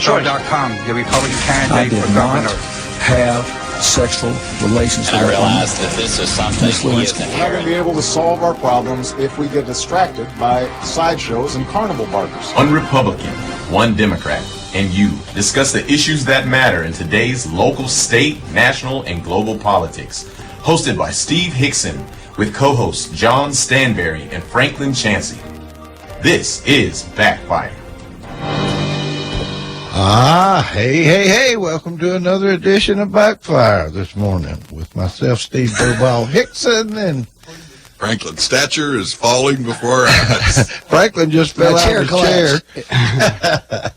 Backfire.com, the Republican candidate for governor. Have sexual relations with I realize that this is something he isn't We're not going to be able to solve our problems if we get distracted by sideshows and carnival barkers. One Republican, one Democrat, and you discuss the issues that matter in today's local, state, national, and global politics. Hosted by Steve Hickson with co-hosts John Stanberry and Franklin Chansey. This is Backfire. Hey, welcome to another edition of Backfire this morning with myself, Steve Bobal Hickson, and Franklin's stature is falling before our eyes. Franklin just fell out of his chair.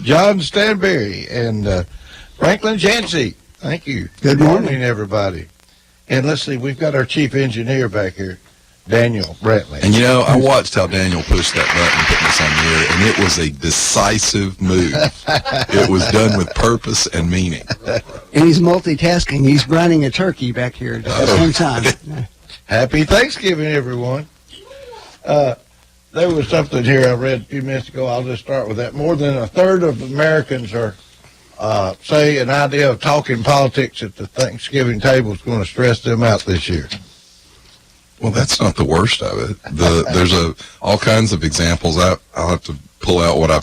John Stanberry and Franklin Chansey. Thank you. Good morning, everybody. And let's see, we've got our chief engineer back here, Daniel Brantley. And you know, I watched how Daniel pushed that button, putting us on the air, and it was a decisive move. It was done with purpose and meaning. And he's multitasking. He's running a turkey back here at the same time. Happy Thanksgiving, everyone. There was something here I read a few minutes ago. I'll just start with that. More than a third of Americans are say an idea of talking politics at the Thanksgiving table is going to stress them out this year. Well, that's not the worst of it. There's all kinds of examples. I'll have to pull out what I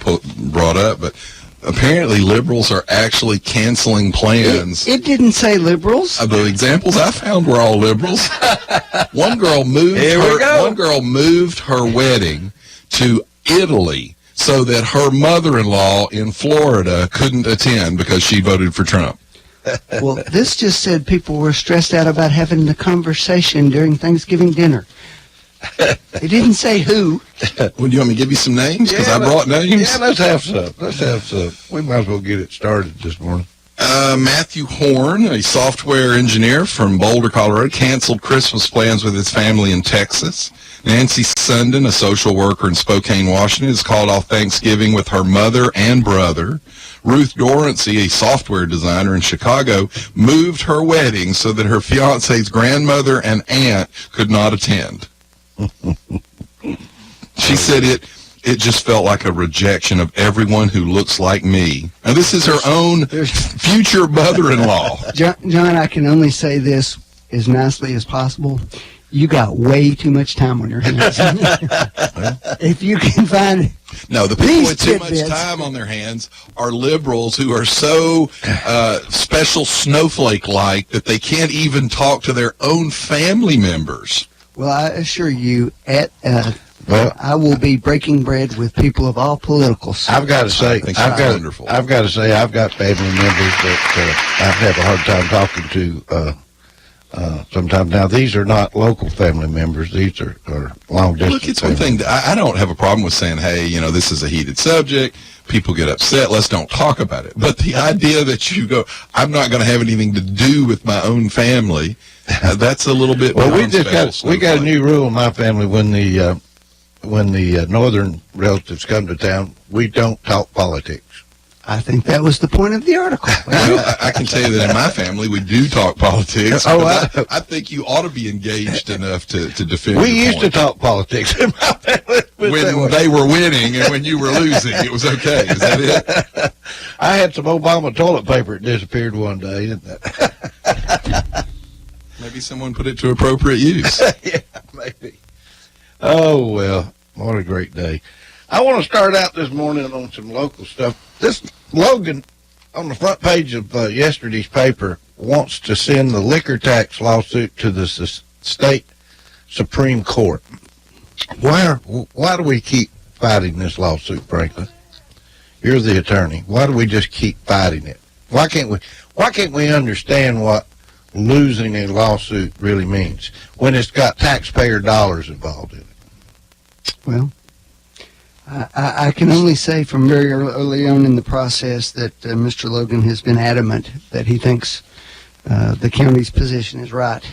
brought up, but apparently liberals are actually canceling plans. It didn't say liberals. The examples I found were all liberals. One girl moved her wedding to Italy so that her mother-in-law in Florida couldn't attend because she voted for Trump. Well, this just said people were stressed out about having the conversation during Thanksgiving dinner. It didn't say who. Well, do you want me to give you some names? Because I brought names. Yeah, let's have some. We might as well get it started this morning. Matthew Horn, a software engineer from Boulder, Colorado, canceled Christmas plans with his family in Texas. Nancy Sundin, a social worker in Spokane, Washington, has called off Thanksgiving with her mother and brother. Ruth Dorancy, a software designer in Chicago, moved her wedding so that her fiance's grandmother and aunt could not attend. She said it just felt like a rejection of everyone who looks like me. Now, this is her own future mother-in-law. John, I can only say this as nicely as possible. You got way too much time on your hands. If you can find... No, the people with too much time on their hands are liberals who are so special snowflake-like that they can't even talk to their own family members. Well, I assure you, I will be breaking bread with people of all political sides. I've got to say, I've got family members that I have a hard time talking to sometimes. Now, these are not local family members. These are long distance. Look, it's one thing. I don't have a problem with saying, hey, you know, this is a heated subject. People get upset. Let's don't talk about it. But the idea that you go, I'm not going to have anything to do with my own family, that's a little bit. Well, we got a new rule in my family when the northern relatives come to town. We don't talk politics. I think that was the point of the article. Well, I can tell you that in my family, we do talk politics. I think you ought to be engaged enough to defend We used to talk politics in my family. When they were winning and when you were losing, it was okay. Is that it? I had some Obama toilet paper that disappeared one day, didn't it? Maybe someone put it to appropriate use. Yeah, maybe. Oh, well, what a great day. I want to start out this morning on some local stuff. This Logan, on the front page of yesterday's paper, wants to send the liquor tax lawsuit to the state Supreme Court. Why do we keep fighting this lawsuit, Franklin? You're the attorney. Why do we just keep fighting it? Why can't we understand what losing a lawsuit really means when it's got taxpayer dollars involved in it? Well, I can only say from very early on in the process that Mr. Logan has been adamant that he thinks the county's position is right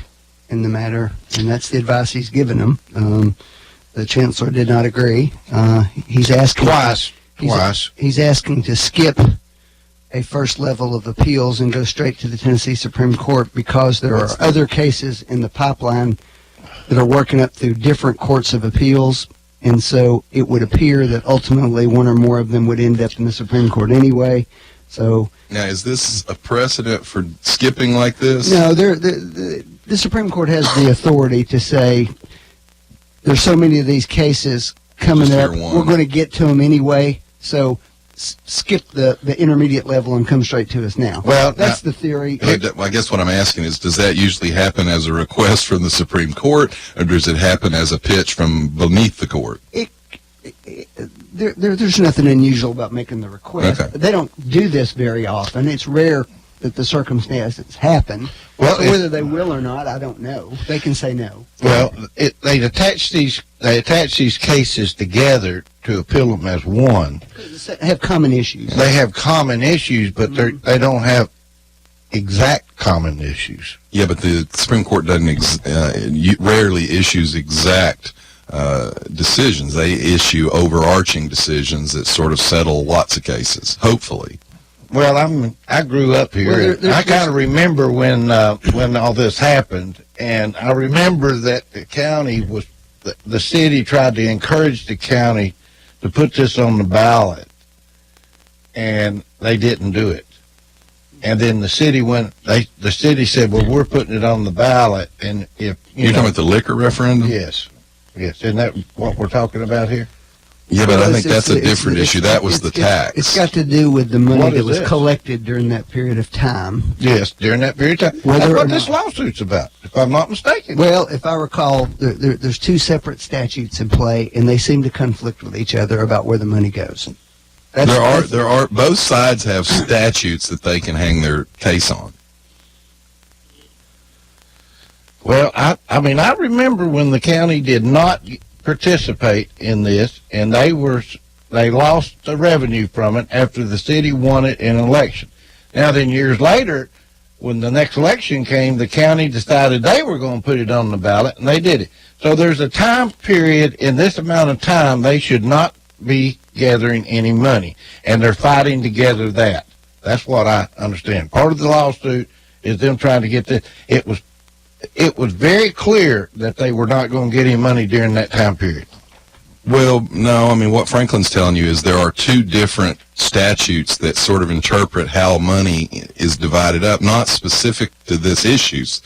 in the matter, and that's the advice he's given them. The chancellor did not agree. He's asking twice. He's asking to skip a first level of appeals and go straight to the Tennessee Supreme Court because there are other cases in the pipeline that are working up through different courts of appeals. And so it would appear that ultimately one or more of them would end up in the Supreme Court anyway. So Now, is this a precedent for skipping like this? no, the Supreme Court has the authority to say there's so many of these cases coming Just up, hear one. we're going to get to them anyway. So skip the intermediate level and come straight to us now. Well, that's the theory. I guess what I'm asking is, does that usually happen as a request from the Supreme Court, or does it happen as a pitch from beneath the court? There's nothing unusual about making the request. Okay. They don't do this very often. It's rare that the circumstances happen. Well, So whether they will or not, I don't know. They can say no. Well, they attach these cases together to appeal them as one. They have common issues. They have common issues, but they don't have exact common issues. Yeah, but the Supreme Court doesn't rarely issues exact decisions. They issue overarching decisions that sort of settle lots of cases, hopefully. Well, I grew up here. Well, I kind of remember when all this happened, and I remember that the county the city tried to encourage the county to put this on the ballot, and they didn't do it. And then the city the city said, "Well, we're putting it on the ballot," and if You're talking about the liquor referendum? yes, isn't that what we're talking about here? Yeah, but I Well, think that's a different issue. That was the tax. It's got to do with the money What that is was this? collected during that period of time. Yes, during that period of time. Whether That's or what this not- lawsuit's about, if I'm not mistaken. Well, if I recall, there's two separate statutes in play, and they seem to conflict with each other about where the money goes. There are both sides have statutes that they can hang their case on. Well, I mean, I remember when the county did not participate in this, and they lost the revenue from it after the city won it in an election. Now, then years later, when the next election came, the county decided they were going to put it on the ballot, and they did it. So there's a time period in this amount of time they should not be gathering any money, and they're fighting to gather that. That's what I understand. Part of the lawsuit is them trying to get this. It was very clear that they were not going to get any money during that time period. Well, no, I mean, what Franklin's telling you is there are two different statutes that sort of interpret how money is divided up, not specific to this issues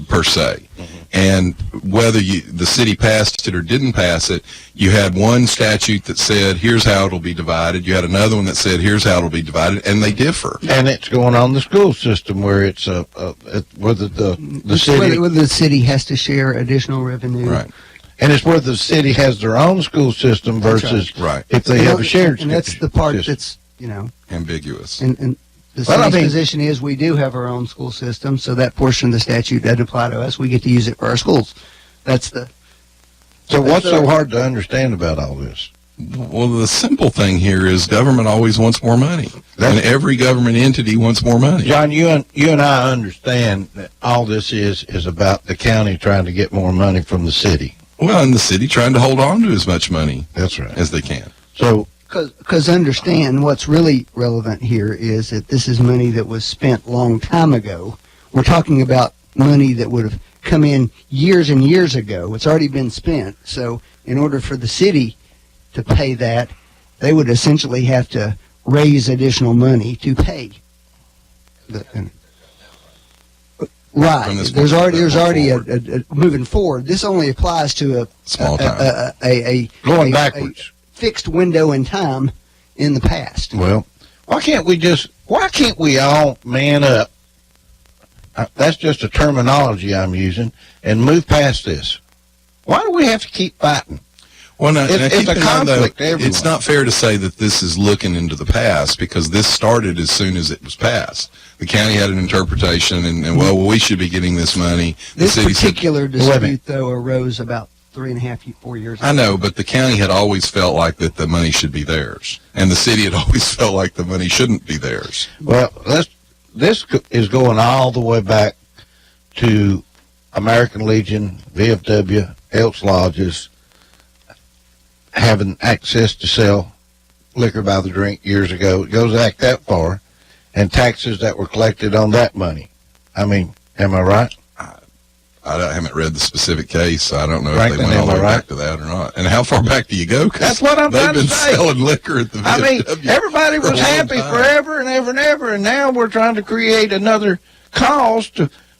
per se. And whether the city passed it or didn't pass it, you had one statute that said, here's how it'll be divided. You had another one that said, here's how it'll be divided, and they differ. And it's going on the school system where it's whether the city Whether the city has to share additional revenue. Right. and it's where the city has their own school system versus Right. if they have a shared And that's the part system. that's, Ambiguous. and the Well, city's I mean- position is we do have our own school system, so that portion of the statute doesn't apply to us. We get to use it for our schools. That's the So what's so hard to understand about all this? Well, the simple thing here is government always wants more money. That's- And every government entity wants more money. John, you and I understand that all this is about the county trying to get more money from the city. Well, and the city trying to hold on to as much money That's right. as they can. So Because understand what's really relevant here is that this is money that was spent long time ago. We're talking about money that would have come in years and years ago. It's already been spent. So in order for the city to pay that, they would essentially have to raise additional money to pay. Right. From this There's point already forward. a moving forward. This only applies to Small time. going a backwards. fixed window in time in the past. Well, why can't we all man up? That's just a terminology I'm using, and move past this. Why do we have to keep fighting? Well, now, It's keep a in mind, though, conflict to everyone. it's not fair to say that this is looking into the past, because this started as soon as it was passed. The county had an interpretation, and well, we should be getting this money. The This city said, particular Wait a minute. dispute, though, arose about 3.5-4 years ago. I know, but the county had always felt like that the money should be theirs, and the city had always felt like the money shouldn't be theirs. Well, this is going all the way back to American Legion, VFW, Elks Lodges, having access to sell liquor by the drink years ago. It goes back that far, and taxes that were collected on that money. I mean, am I right? I haven't read the specific case, so I don't know if Franklin, they went all the am I way right? back to that or not. And how far back do you go? 'Cause That's what I'm they've trying to been say. selling liquor at the I mean, VFW everybody for a was long happy time. forever and ever and ever, and now we're trying to create another cause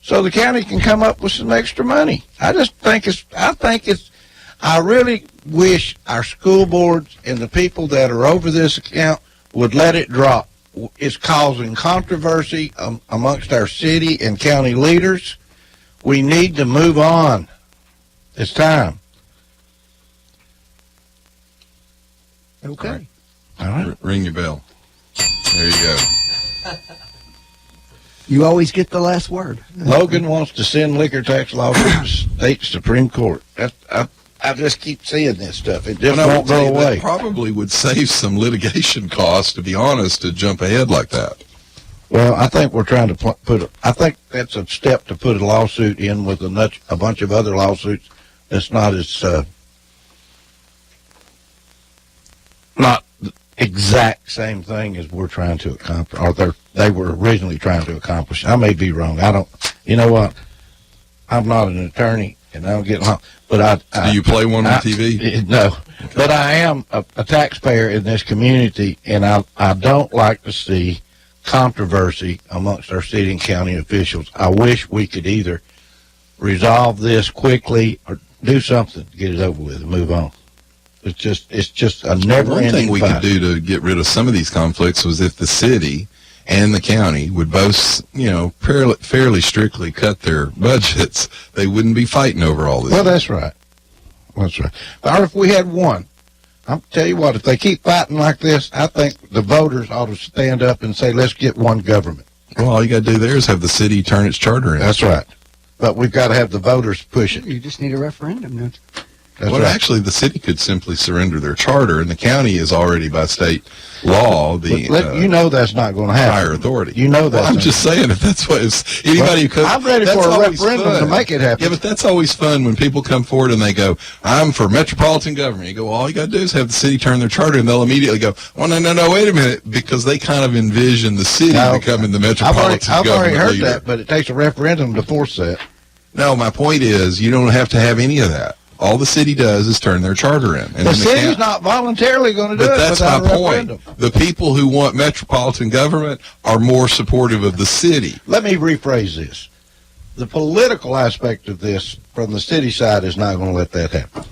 so the county can come up with some extra money. I really wish our school boards and the people that are over this account would let it drop. It's causing controversy amongst our city and county leaders. We need to move on. It's time. Okay. All right. Ring your bell. There you go. You always get the last word. Logan wants to send liquor tax law to the state Supreme Court. I just keep seeing this stuff. It just And I won't will tell go you, that away. probably would save some litigation costs, to be honest, to jump ahead like that. Well, I think we're trying to I think that's a step to put a lawsuit in with a bunch of other lawsuits that's not as, not the exact same thing as we're trying to accomplish, or they were originally trying to accomplish. I may be wrong. You know what? I'm not an attorney, and I don't get along, but Do you play one on TV? No, but I am a taxpayer in this community, and I don't like to see controversy amongst our city and county officials. I wish we could either resolve this quickly or do something to get it over with and move on. It's just a never-ending One thing we fight. could do to get rid of some of these conflicts was if the city and the county would both, fairly strictly cut their budgets, they wouldn't be fighting over all this. Well, that's right. That's right. Or if we had one, I'll tell you what, if they keep fighting like this, I think the voters ought to stand up and say, let's get one government. Well, all you got to do there is have the city turn its charter in. That's right. But we've got to have the voters push it. You just need a referendum, don't you? That's Well, right. actually, the city could simply surrender their charter, and the county is already, by state law, the That's not going to happen. higher authority. You know that. Well, I'm just saying, if that's what anybody who comes, I'm ready that's for a always referendum fun. to make it happen. Yeah, but that's always fun when people come forward and they go, "I'm for metropolitan government." You go, well, all you got to do is have the city turn their charter, and they'll immediately go, "Oh, no, wait a minute," because they kind of envision the city No, becoming the I've metropolitan already government heard leader. that, but it takes a referendum to force that. No, my point is, you don't have to have any of that. All the city does is turn their charter in. And The then city's not voluntarily going to do But it that's without my a point. referendum. The people who want metropolitan government are more supportive of the city. Let me rephrase this. The political aspect of this from the city side is not going to let that happen.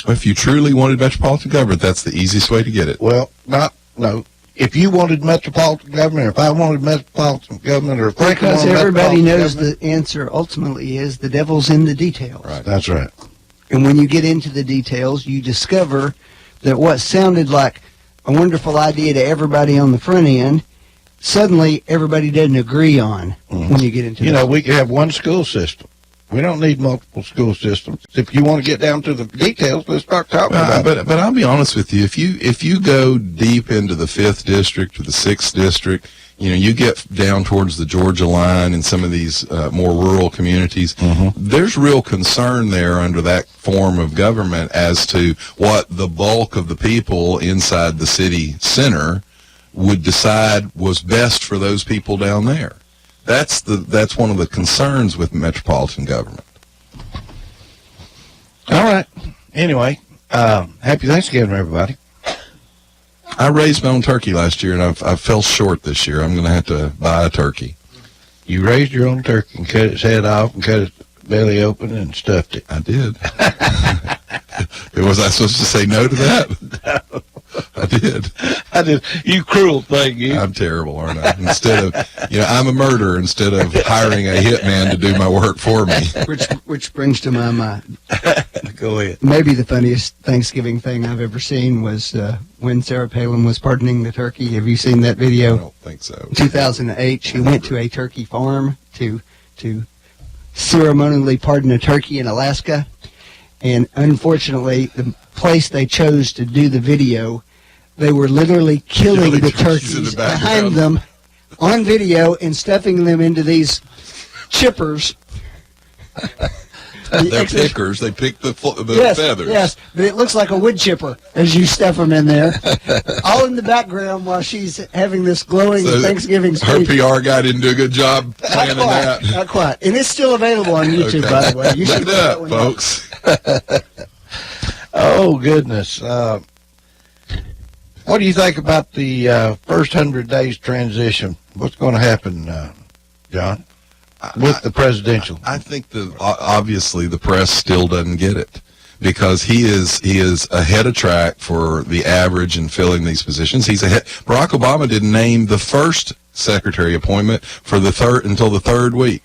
If you truly wanted metropolitan government, that's the easiest way to get it. Well, no. If you wanted metropolitan government, or if I wanted metropolitan government, or if Franklin Because wanted everybody metropolitan knows government- the answer ultimately is the devil's in the details. Right. That's right. And when you get into the details, you discover that what sounded like a wonderful idea to everybody on the front end, suddenly everybody doesn't agree on when you get into We could have one school system. We don't need multiple school systems. If you want to get down to the details, let's start talking about it. But I'll be honest with you. If you go deep into the 5th district or the 6th district, you get down towards the Georgia line and some of these more rural communities. There's real concern there under that form of government as to what the bulk of the people inside the city center would decide was best for those people down there. That's one of the concerns with metropolitan government. All right. Anyway, happy Thanksgiving, everybody. I raised my own turkey last year, and I fell short this year. I'm going to have to buy a turkey. You raised your own turkey and cut its head off and cut its belly open and stuffed it. I did. Was I supposed to say no to that? No. I did. I did. You cruel thing, you. I'm terrible, aren't I? Instead of, I'm a murderer instead of hiring a hitman to do my work for me. which brings to my mind, Go ahead. maybe the funniest Thanksgiving thing I've ever seen was when Sarah Palin was pardoning the turkey. Have you seen that I video? don't think so. 2008, she went to a turkey farm to ceremonially pardon a turkey in Alaska. And unfortunately, the place they chose to do the video, they were literally killing the turkeys in the turkeys background. behind them on video and stuffing them into these chippers. They're pickers. They pick the Yes, feathers. yes, but it looks like a wood chipper as you stuff them in there, all in the background while she's having this glowing Thanksgiving Her speech. PR guy didn't do a good job planning that. Not quite. And it's still available on YouTube, Okay. by the way. You Look should it check that up, one out. folks. Oh, goodness. What do you think about the first 100 days transition? What's going to happen, John, with the presidential? I think obviously the press still doesn't get it because he is ahead of track for the average in filling these positions. He's ahead. Barack Obama didn't name the first secretary appointment for until the third week.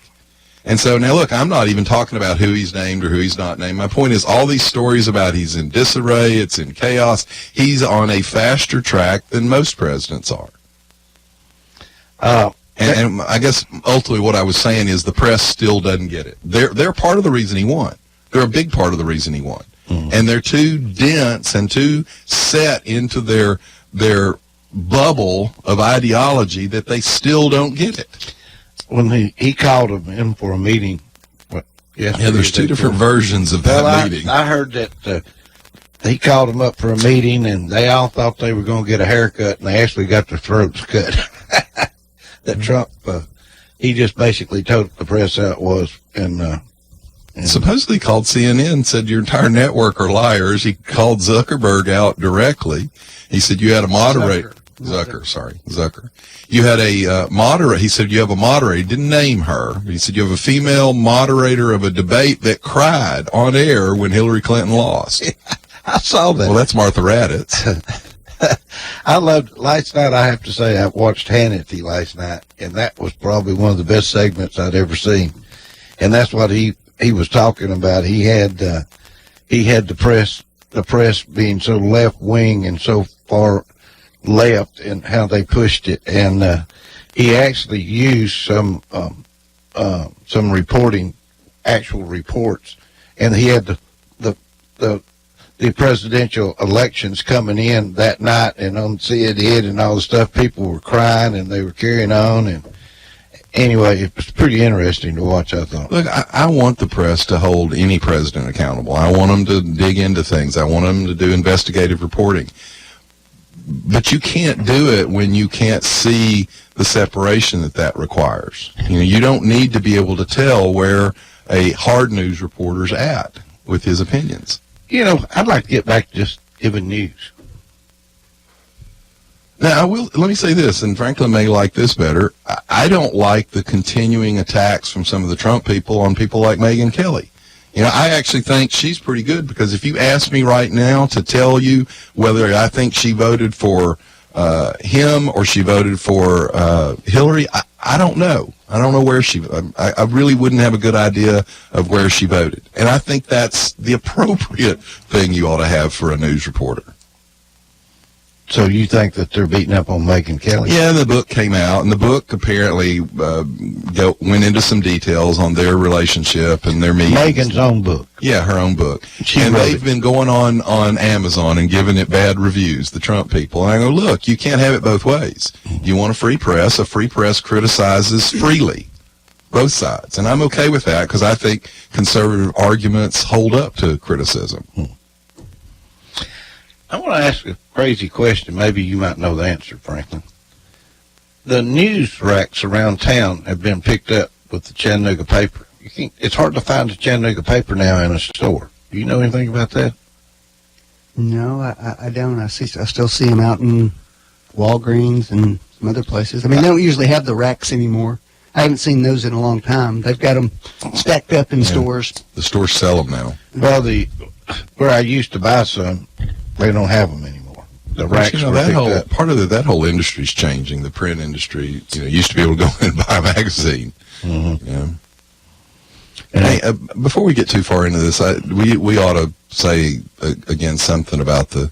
And so now look, I'm not even talking about who he's named or who he's not named. My point is all these stories about he's in disarray, it's in chaos. He's on a faster track than most presidents are. And I guess ultimately what I was saying is the press still doesn't get it. They're part of the reason he won. They're a big part of the reason he won. And they're too dense and too set into their bubble of ideology that they still don't get it. When he called him in for a meeting. Yeah, there's two different versions of that meeting. I heard that he called him up for a meeting, and they all thought they were going to get a haircut, and they actually got their throats cut. That Trump, he just basically told the press how it was. And supposedly called CNN and said your entire network are liars. He called Zuckerberg out directly. He said you had a moderator. Zucker. You had a moderator. He said you have a moderator. He didn't name her. He said you have a female moderator of a debate that cried on air when Hillary Clinton lost. I saw that. Well, that's Martha Raddatz. I loved last night. I have to say, I watched Hannity last night, and that was probably one of the best segments I'd ever seen. And that's what he was talking about. He had the press being so left wing and so far left, and how they pushed it. And he actually used some reporting, actual reports, and he had the presidential elections coming in that night, and on CNN and all the stuff, people were crying and they were carrying on. And anyway, it was pretty interesting to watch, I thought. Look, I want the press to hold any president accountable. I want them to dig into things. I want them to do investigative reporting. But you can't do it when you can't see the separation that requires. You don't need to be able to tell where a hard news reporter's at with his opinions. I'd like to get back to just giving news. Now, let me say this, and Franklin may like this better. I don't like the continuing attacks from some of the Trump people on people like Megyn Kelly. I actually think she's pretty good, because if you ask me right now to tell you whether I think she voted for him or she voted for Hillary, I don't know. I don't know where I really wouldn't have a good idea of where she voted. And I think that's the appropriate thing you ought to have for a news reporter. So you think that they're beating up on Megyn Kelly? Yeah, the book came out, and the book apparently went into some details on their relationship and their meetings. Megyn's own book. Yeah, her own book. And they've been going on Amazon and giving it bad reviews, the Trump people. And I go, look, you can't have it both ways. You want a free press? A free press criticizes freely, both sides. And I'm okay with that, because I think conservative arguments hold up to criticism. I want to ask a crazy question. Maybe you might know the answer, Franklin. The news racks around town have been picked up with the Chattanooga paper. It's hard to find a Chattanooga paper now in a store. Do you know anything about that? No, I don't. I still see them out in Walgreens and some other places. I mean, they don't usually have the racks anymore. I haven't seen those in a long time. They've got them stacked up in stores. The stores sell them now. Well, where I used to buy some, they don't have them anymore. The racks were picked up. Part of that whole industry's changing. The print industry, used to be able to go in and buy a magazine. Mm-hmm. Yeah. And hey, before we get too far into this, we ought to say again something about the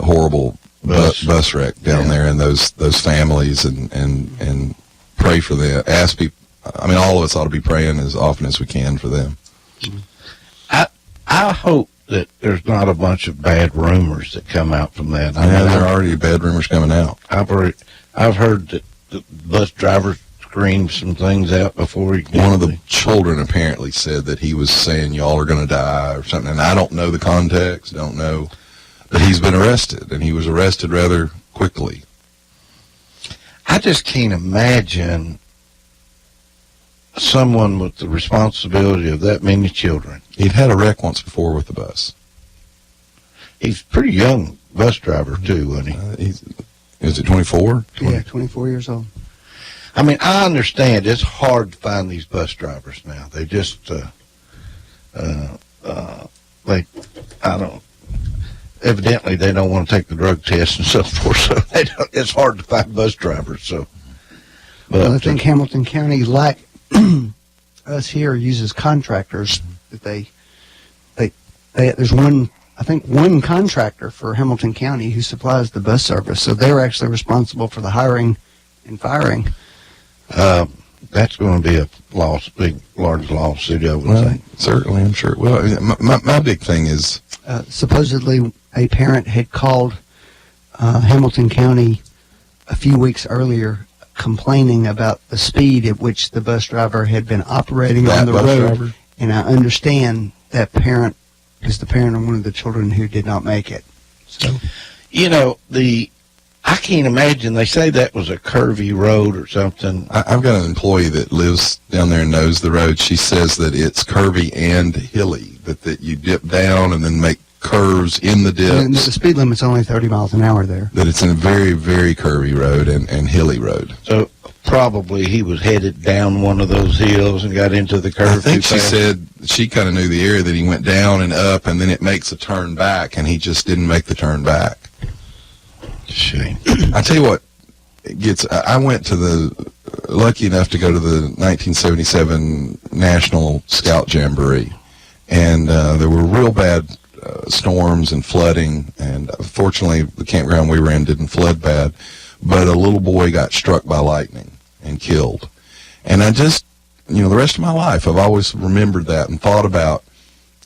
horrible bus wreck down there, and those families, and pray for them. Ask people. I mean, all of us ought to be praying as often as we can for them. I hope that there's not a bunch of bad rumors that come out from that. There are already bad rumors coming out. I've heard that the bus drivers scream some things out before he. One of the children apparently said that he was saying y'all are going to die or something, and I don't know the context, don't know, but he's been arrested, and he was arrested rather quickly. I just can't imagine someone with the responsibility of that many children. He'd had a wreck once before with the bus. He's a pretty young bus driver, too, wasn't he? Is it 24? Yeah, 24 years old. I mean, I understand it's hard to find these bus drivers now. They just, evidently they don't want to take the drug test and so forth, so it's hard to find bus drivers, so. But, Well, I think Hamilton County, like us here, uses contractors. That there's one contractor for Hamilton County who supplies the bus service, so they're actually responsible for the hiring and firing. that's going to be a large lawsuit, I would Well, think. certainly, I'm sure. Well, my big thing is Supposedly, a parent had called Hamilton County a few weeks earlier complaining about the speed at which the bus driver had been operating on the bus road. driver. And I understand that parent is the parent of one of the children who did not make it. So, You know, I can't imagine, they say that was a curvy road or something. I've got an employee that lives down there and knows the road. She says that it's curvy and hilly, that you dip down and then make curves in the and the dips, speed limit's only 30 miles an hour there. that it's a very, very curvy road and hilly road. So probably he was headed down one of those hills and got into the curve I think too she fast. said she kind of knew the area, that he went down and up, and then it makes a turn back, and he just didn't make the turn back. Shame. I tell you what, I went to lucky enough to go to the 1977 National Scout Jamboree, and there were real bad storms and flooding, and fortunately the campground we were in didn't flood bad, but a little boy got struck by lightning and killed. And I just, the rest of my life, I've always remembered that and thought about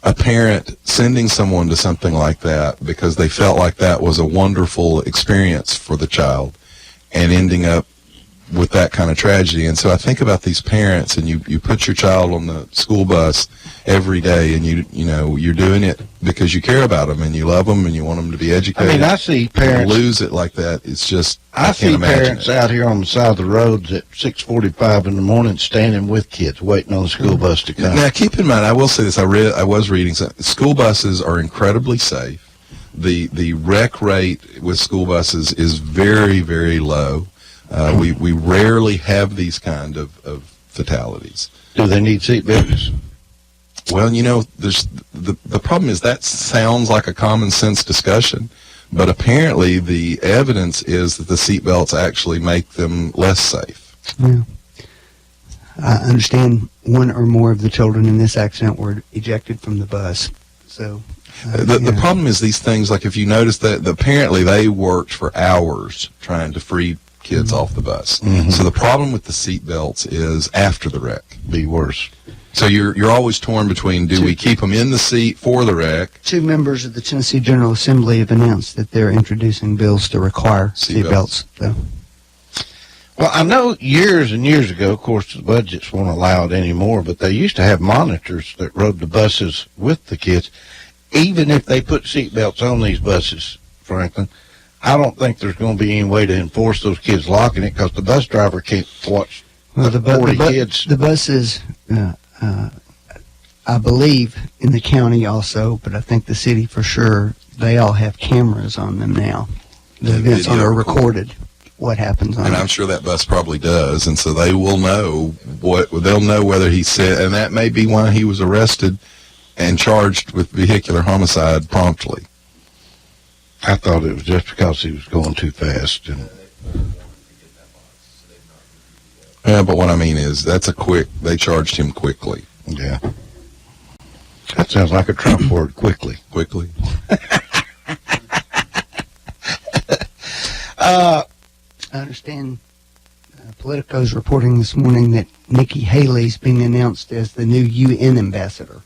a parent sending someone to something like that because they felt like that was a wonderful experience for the child, and ending up with that kind of tragedy. And so I think about these parents, and you put your child on the school bus every day, and you're doing it because you care about them and you love them and you want them to be I educated. mean, I see And parents. lose it like that. It's just, I can't see imagine parents it. out here on the side of the roads at 6:45 in the morning standing with kids waiting on the school bus to come. Now, keep in mind, I will say this. I was reading something. School buses are incredibly safe. The wreck rate with school buses is very, very low. We rarely have these kind of fatalities. Do they need seat belts? Well, there's the problem is that sounds like a common sense discussion, but apparently the evidence is that the seatbelts actually make them less safe. Yeah. I understand one or more of the children in this accident were ejected from the bus. So The problem is these things, like if you notice that apparently they worked for hours trying to free kids off the bus. Mhm. So the problem with the seatbelts is after the wreck. Be worse. So you're always torn between, do we keep them in the seat for the wreck? Two members of the Tennessee General Assembly have announced that they're introducing bills to require seatbelts. So, Well, I know years and years ago, of course, the budgets won't allow it anymore, but they used to have monitors that rode the buses with the kids. Even if they put seatbelts on these buses, Franklin, I don't think there's going to be any way to enforce those kids locking it because the bus driver can't watch well, 40 kids. the buses, I believe, in the county also, but I think the city for sure, they all have cameras on them now. The events Video are recorded. What happens on And it. I'm sure that bus probably does, and so they will know they'll know whether he said, and that may be why he was arrested and charged with vehicular homicide promptly. I thought it was just because he was going too fast. And Yeah, but what I mean is they charged him quickly. yeah, that sounds like a Trump word, quickly. Quickly. I understand Politico's reporting this morning that Nikki Haley's being announced as the new UN ambassador.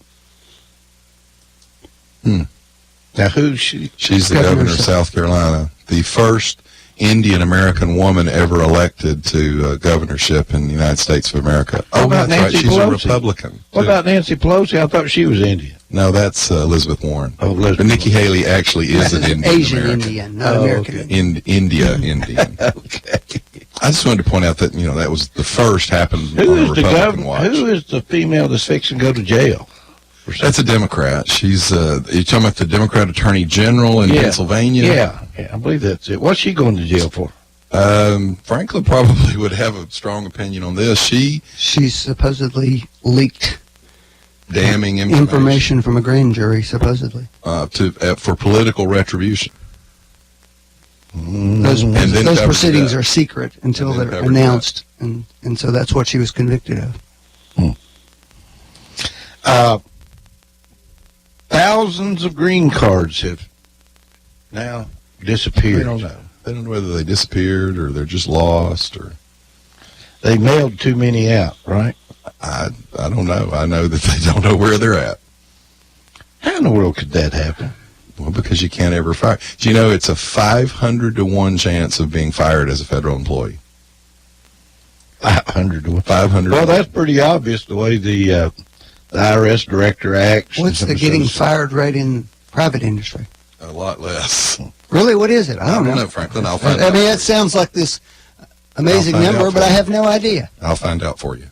Now, who's she? She's the governor of South Carolina, the first Indian American woman ever elected to governorship in the United States of America. What about that's right. Nancy She's a Pelosi? Republican. What too. about Nancy Pelosi? I thought she was Indian. No, that's Elizabeth Warren. Oh, Elizabeth But Nikki Haley actually is an Indian Asian American. Indian, not Oh, American okay. Indian. India Indian. Okay. I just wanted to point out that that was the first happened Who on a is the Republican watch. Who is the female that's fixing to go to jail? That's a Democrat. She's you're talking about the Democrat Attorney General in Pennsylvania. Yeah, I believe that's it. What's she going to jail for? Franklin probably would have a strong opinion on this. She's supposedly leaked Damning information from a grand jury, supposedly. For political retribution. Those And then those covered proceedings it up. are secret until And then they're covered it announced, and so that's what she was convicted of. Thousands of green cards have now disappeared. They don't know whether they disappeared or they're just lost or. They mailed too many out, right? I don't know. I know that they don't know where they're at. How in the world could that happen? Well, because you can't ever fire. Do you know it's a 500 to 1 chance of being fired as a federal employee? 500 to 1. 500. Well, that's pretty obvious the way the IRS director acts. What's the getting fired rate in private industry? A lot less. Really, what is it? I don't know. Franklin. I'll find I out. mean, it sounds like this amazing I'll find number, out but for I you. have no idea. I'll find out for you.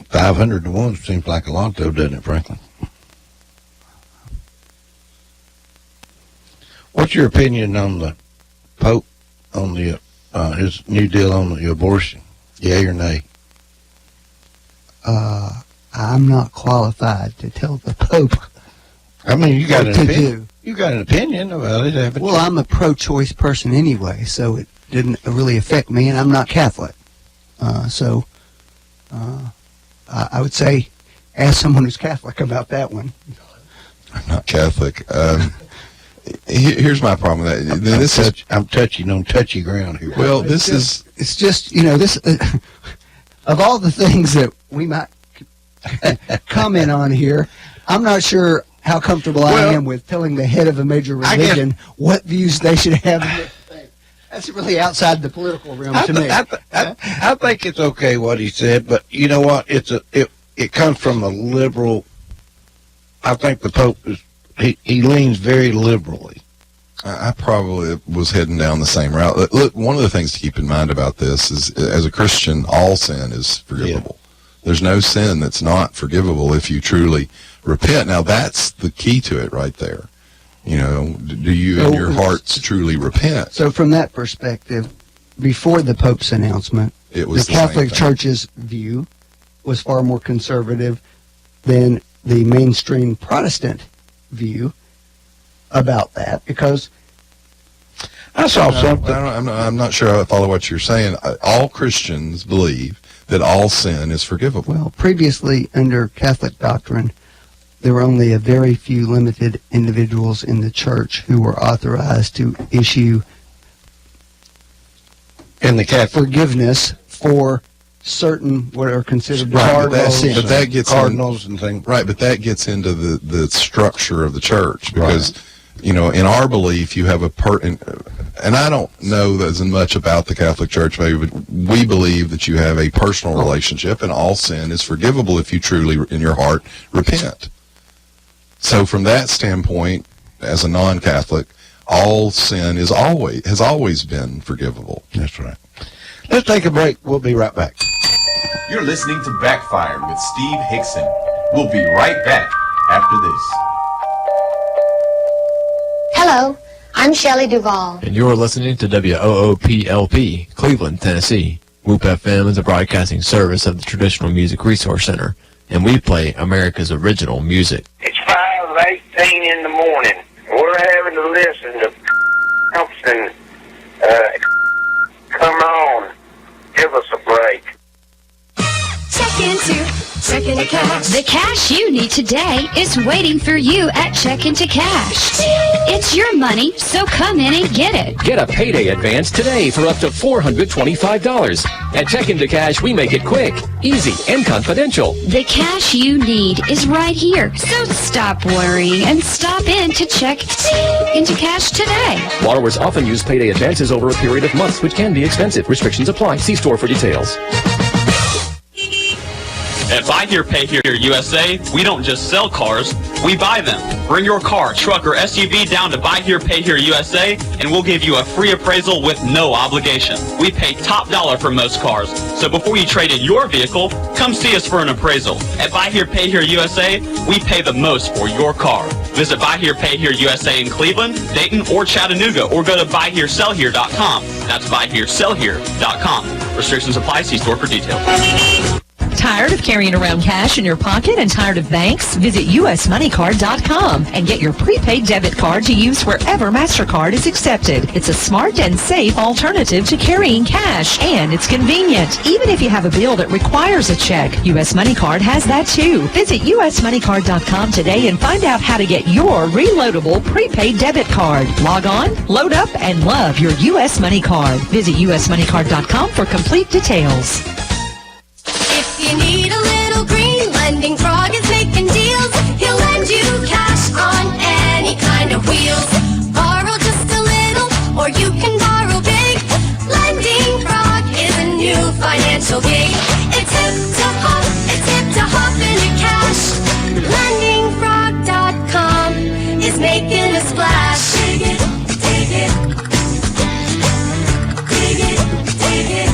500 to 1 seems like a lot, though, doesn't it, Franklin? What's your opinion on the Pope, on the his new deal on the abortion? Yay or nay? I'm not qualified to tell the Pope I mean, you got what an to opinion. do. You got an opinion about it, haven't Well, you? I'm a pro-choice person anyway, so it didn't really affect me, and I'm not Catholic. I would say ask someone who's Catholic about that one. I'm not Catholic. Here's my problem with that. I'm touching on touchy ground here. Well, this is. It's just, this, of all the things that we might comment on here, I'm not sure how comfortable I am with telling the head of a major religion what views they should have. That's really outside the political realm to me. I think it's okay what he said, but you know what? It comes from a liberal. I think the Pope he leans very liberally. I probably was heading down the same route. Look, one of the things to keep in mind about this is, as a Christian, all sin is forgivable. Yeah. There's no sin that's not forgivable if you truly repent. Now, that's the key to it right there. Do you in your hearts truly repent? So from that perspective, before the Pope's announcement, it was the Catholic Church's view was far more conservative than the mainstream Protestant view about that, because I saw something. I'm not sure I follow what you're saying. All Christians believe that all sin is forgivable. Well, previously under Catholic doctrine, there were only a very few limited individuals in the church who were authorized to issue in the Catholic forgiveness for certain what are considered cardinal sins. But that gets cardinals and things. Right, but that gets into the structure of the church because, in our belief, you have and I don't know as much about the Catholic Church, maybe, but we believe that you have a personal relationship and all sin is forgivable if you truly, in your heart, repent. So from that standpoint, as a non-Catholic, all sin has always been forgivable. That's right. Let's take a break. We'll be right back. You're listening to Backfire with Steve Hickson. We'll be right back after this. Hello, I'm Shelley Duvall. And you're listening to WOOPLP, Cleveland, Tennessee. WOOP FM is a broadcasting service of the Traditional Music Resource Center, and we play America's original music. It's 5:18 in the morning. We're having to listen to Thompson. Come on, give us a break. Check into Checking to Cash. The cash you need today is waiting for you at Checkin' to Cash. It's your money, so come in and get it. Get a payday advance today for up to $425. At Checkin' to Cash, we make it quick, easy, and confidential. The cash you need is right here, so stop worrying and stop in to check into cash today. Borrowers often use payday advances over a period of months, which can be expensive. Restrictions apply. See store for details. At Buy Here, Pay Here USA, we don't just sell cars, we buy them. Bring your car, truck, or SUV down to Buy Here, Pay Here USA, and we'll give you a free appraisal with no obligation. We pay top dollar for most cars, so before you trade in your vehicle, come see us for an appraisal. At Buy Here, Pay Here USA, we pay the most for your car. Visit Buy Here, Pay Here USA in Cleveland, Dayton, or Chattanooga, or go to buyheresellhere.com. That's buyheresellhere.com. Restrictions apply. See store for details. Tired of carrying around cash in your pocket and tired of banks? Visit usmoneycard.com and get your prepaid debit card to use wherever MasterCard is accepted. It's a smart and safe alternative to carrying cash, and it's convenient. Even if you have a bill that requires a check, US Money Card has that too. Visit usmoneycard.com today and find out how to get your reloadable prepaid debit card. Log on, load up, and love your US Money Card. Visit usmoneycard.com for complete details. If you need a little green, Lending Frog is making deals. He'll lend you cash on any kind of wheels. Borrow just a little, or you can borrow big. Lending Frog is a new financial gig. It's hip to hop into cash. LendingFrog.com is making a splash. Dig it, dig it. Dig it, dig it.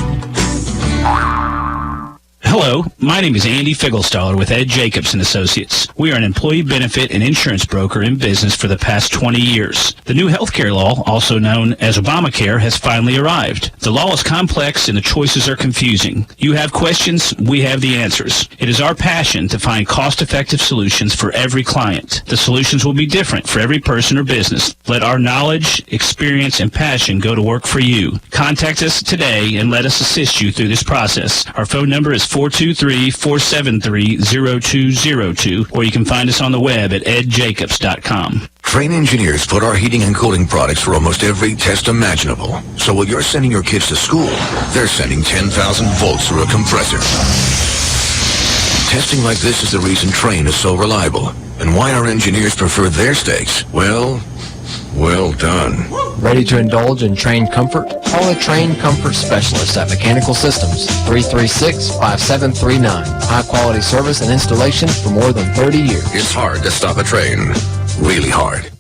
Hello, my name is Andy Figglestaller with Ed Jacobs & Associates. We are an employee benefit and insurance broker in business for the past 20 years. The new healthcare law, also known as Obamacare, has finally arrived. The law is complex and the choices are confusing. You have questions, we have the answers. It is our passion to find cost-effective solutions for every client. The solutions will be different for every person or business. Let our knowledge, experience, and passion go to work for you. Contact us today and let us assist you through this process. Our phone number is 423-473-0202, or you can find us on the web at edjacobs.com. Train engineers put our heating and cooling products for almost every test imaginable. So while you're sending your kids to school, they're sending 10,000 volts through a compressor. Testing like this is the reason Train is so reliable, and why our engineers prefer their steaks. Well done. Ready to indulge in Train comfort? Call a Train comfort specialist at Mechanical Systems, 336-5739. High-quality service and installation for more than 30 years. It's hard to stop a train. Really hard.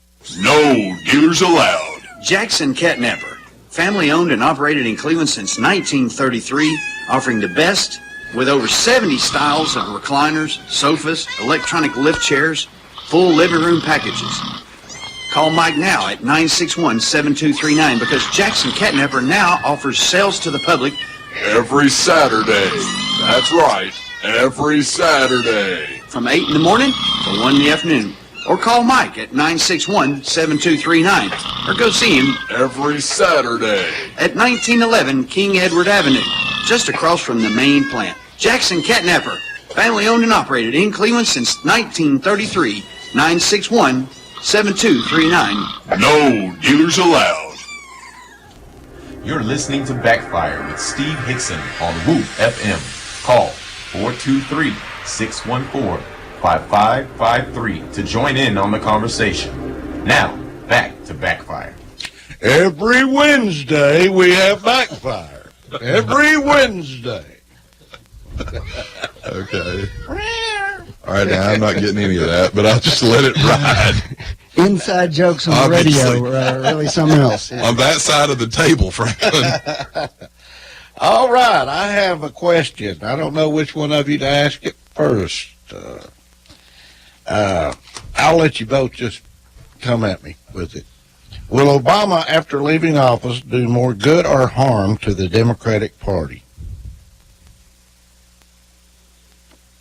No dealers allowed. Jackson Catnapper, family owned and operated in Cleveland since 1933, offering the best with over 70 styles of recliners, sofas, electronic lift chairs, full living room packages. Call Mike now at 961-7239 because Jackson Catnapper now offers sales to the public every Saturday. That's right, every Saturday. From 8 in the morning to 1 in the afternoon. Or call Mike at 961-7239 or go see him every Saturday at 1911 King Edward Avenue, just across from the main plant. Jackson Catnapper, family owned and operated in Cleveland since 1933. 961-7239. No dealers allowed. You're listening to Backfire with Steve Hickson on Whoop FM. Call 423-614-5553 to join in on the conversation. Now, back to Backfire. Every Wednesday we have Backfire. Every Wednesday. Okay. All right, now I'm not getting any of that, but I'll just let it ride. Inside jokes on the radio are really something else. On that side of the table, Franklin. All right, I have a question. I don't know which one of you to ask it first. I'll let you both just come at me with it. Will Obama, after leaving office, do more good or harm to the Democratic Party?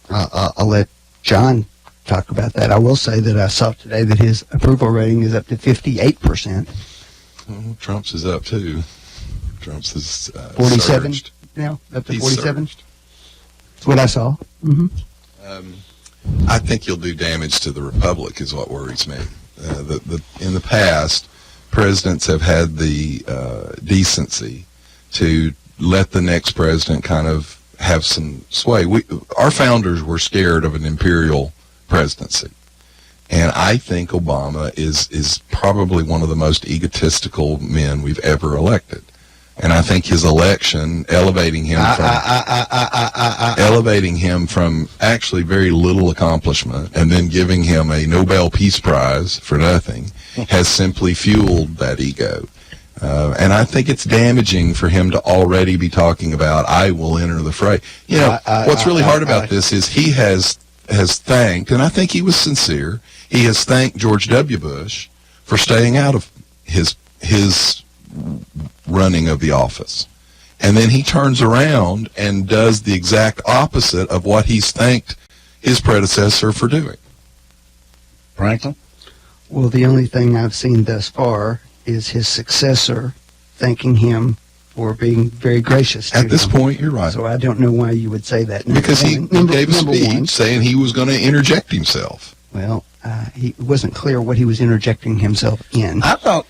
I'll let John talk about that. I will say that I saw today that his approval rating is up to 58%. Well, Trump's is up too. Trump's is 47 surged. now, up to He's 47. surged. That's what I saw. Mm-hmm. I think you'll do damage to the republic is what worries me. In the past, presidents have had the decency to let the next president kind of have some sway. Our founders were scared of an imperial presidency. And I think Obama is probably one of the most egotistical men we've ever elected. And I think his election, elevating him from actually very little accomplishment and then giving him a Nobel Peace Prize for nothing, has simply fueled that ego. And I think it's damaging for him to already be talking about, I will enter the fray. You know, what's really hard about this is he has thanked, and I think he was sincere, he has thanked George W. Bush for staying out of his running of the office. And then he turns around and does the exact opposite of what he's thanked his predecessor for doing. Franklin? Well, the only thing I've seen thus far is his successor thanking him for being very gracious to At this him. point, you're right. So I don't know why you would say that. Because he gave a speech saying he was going to interject himself. Well, he wasn't clear what he was interjecting himself in. I thought...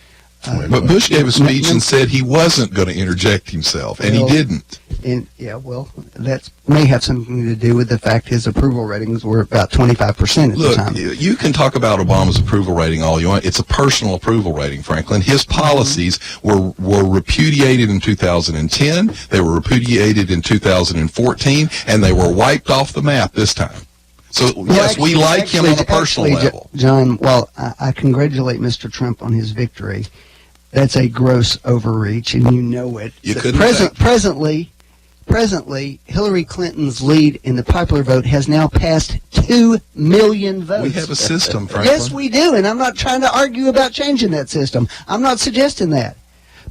But Bush gave a speech and said he wasn't going to interject himself, and he didn't. And well, that may have something to do with the fact his approval ratings were about 25% at the time. Look, you can talk about Obama's approval rating all you want. It's a personal approval rating, Franklin. His policies were repudiated in 2010, they were repudiated in 2014, and they were wiped off the map this time. So, yes, we like him on a personal level. John, while I congratulate Mr. Trump on his victory, that's a gross overreach, and you know it. You couldn't Presently, Hillary Clinton's lead in the popular vote has now passed 2 million votes. We have a system, Franklin. Yes, we do, and I'm not trying to argue about changing that system. I'm not suggesting that.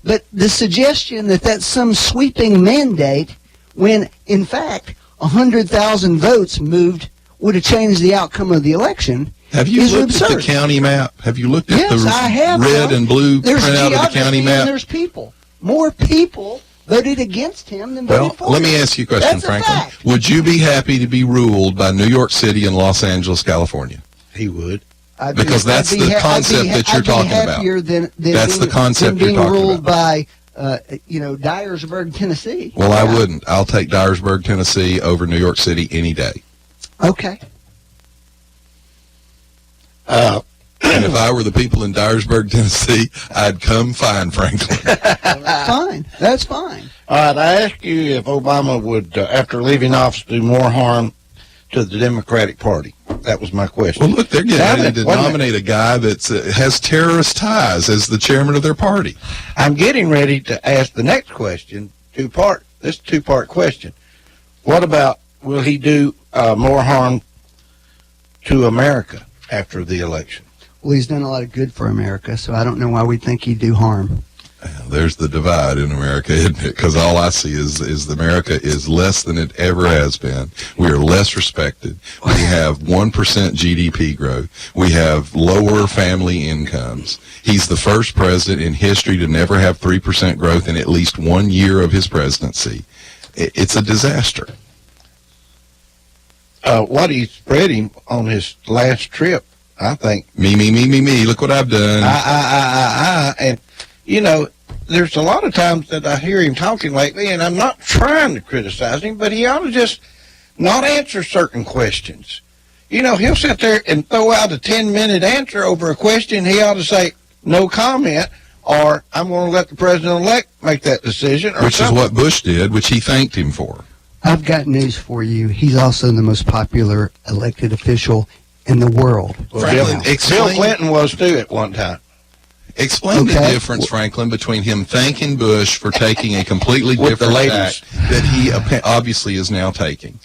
But the suggestion that that's some sweeping mandate when, in fact, 100,000 votes moved would have changed the outcome of the election. Have you looked at the county map? Have you looked at the I have, red and blue printout of the county map? There's people. More people voted against him than voted for him. Let me ask you a question, That's Franklin. a fact. Would you be happy to be ruled by New York City and Los Angeles, California? He would. Because that's the concept that you're talking about. That's the concept you're talking about. Being ruled by, Dyersburg, Tennessee. Well, I wouldn't. I'll take Dyersburg, Tennessee over New York City any day. Okay. And if I were the people in Dyersburg, Tennessee, I'd come fine, Franklin. Fine. That's fine. All right, I asked you if Obama would, after leaving office, do more harm to the Democratic Party. That was my question. Well, look, they're getting ready to nominate a guy that has terrorist ties as the chairman of their party. I'm getting ready to ask the next question, this two-part question. What about, will he do more harm to America after the election? Well, he's done a lot of good for America, so I don't know why we'd think he'd do harm. There's the divide in America, isn't it? Because all I see is America is less than it ever has been. We are less respected. We have 1% GDP growth. We have lower family incomes. He's the first president in history to never have 3% growth in at least 1 year of his presidency. It's a disaster. What he's spreading on his last trip, I think. Me. Look what I've done. And, there's a lot of times that I hear him talking lately, and I'm not trying to criticize him, but he ought to just not answer certain questions. He'll sit there and throw out a 10-minute answer over a question. He ought to say, no comment, or I'm going to let the president-elect make that decision. Which is what Bush did, which he thanked him for. I've got news for you. He's also the most popular elected official in the world. Well, Bill Clinton was too at one time. Explain the difference, Franklin, between him thanking Bush for taking a completely different act that he obviously is now taking.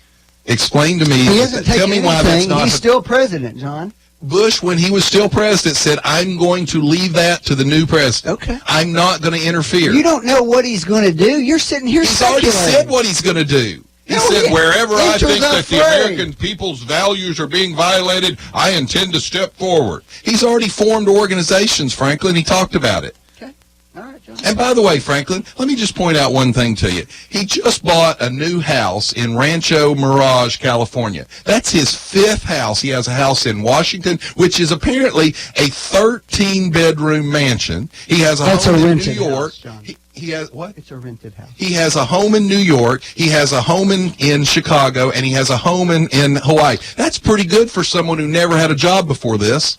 Explain to me. He hasn't taken tell me why that's not. He's still president, John. Bush, when he was still president, said, I'm going to leave that to the new president. Okay. I'm not going to interfere. You don't know what he's going to do. You're sitting here speculating. He's already said what he's going to do. He said, wherever I think that the American people's values are being violated, I intend to step forward. He's already formed organizations, Franklin. He talked about it. Okay. All right, John. And by the way, Franklin, let me just point out one thing to you. He just bought a new house in Rancho Mirage, California. That's his 5th house. He has a house in Washington, which is apparently a 13-bedroom mansion. He has a home in New York. He has what? It's a rented house. He has a home in New York. He has a home in Chicago, and he has a home in Hawaii. That's pretty good for someone who never had a job before this.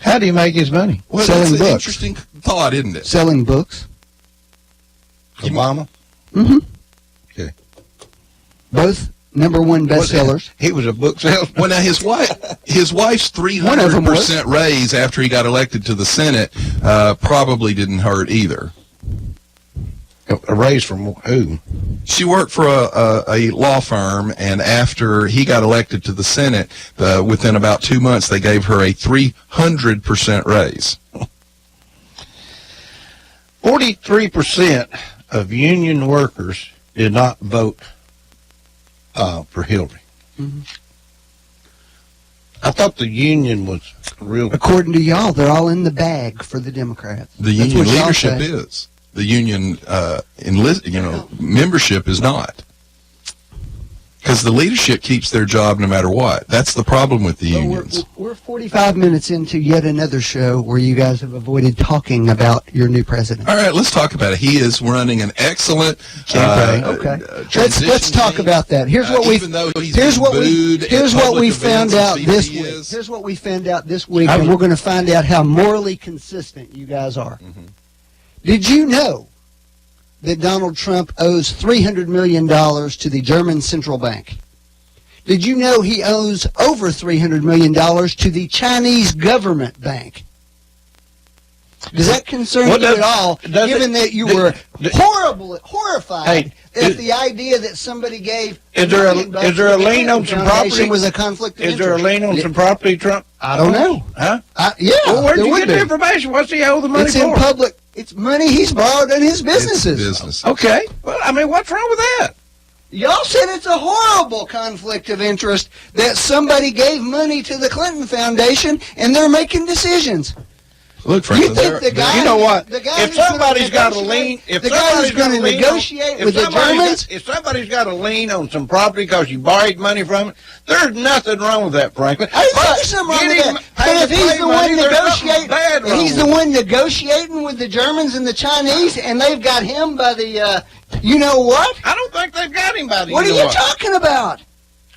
How do you make his money? Well, Selling that's an books. interesting thought, isn't it? Selling books. Obama? Mm-hmm. Okay. Both #1 bestsellers. He was a book salesman. Well, now his wife's 300% raise after he got elected to the Senate probably didn't hurt either. A raise from who? She worked for a law firm, and after he got elected to the Senate, within about 2 months, they gave her a 300% raise. 43% of union workers did not vote for Hillary. Mm-hmm. I thought the union was real. According to y'all, they're all in the bag for the Democrats. The That's union what y'all leadership say. is. The union membership is not. Because the leadership keeps their job no matter what. That's the problem with the unions. We're 45 minutes into yet another show where you guys have avoided talking about your new president. All right, let's talk about it. He is running an excellent campaign. Let's talk about that. Here's what we found out this week. Here's what we found out this week, and we're going to find out how morally consistent you guys are. Mm-hmm. Did you know that Donald Trump owes $300 million to the German Central Bank? Did you know he owes over $300 million to the Chinese government bank? Does that concern you at all, given that you were horrified at the idea that somebody gave Is there a lien on some property? Was a conflict of Is there a interest? lien on some property, Trump? I don't know. Huh? Yeah. Well, where'd there you would get the be. information? What's he owe the money It's for? in public. It's money he's borrowed in his businesses. It's business. Okay. Well, I mean, what's wrong with that? Y'all said it's a horrible conflict of interest that somebody gave money to the Clinton Foundation and they're making decisions. Look, Franklin, you think the guy? You know what? The guy If somebody's got a lien, the guy who's going to negotiate with the Germans. If somebody's got a lien on some property because you borrowed money from it, there's nothing wrong with that, Franklin. I think there's something wrong with that. But if he's the one negotiating, he's the one negotiating with the Germans and the Chinese, and they've got him by the, you know what? I don't think they've got him by the. What are you talking about?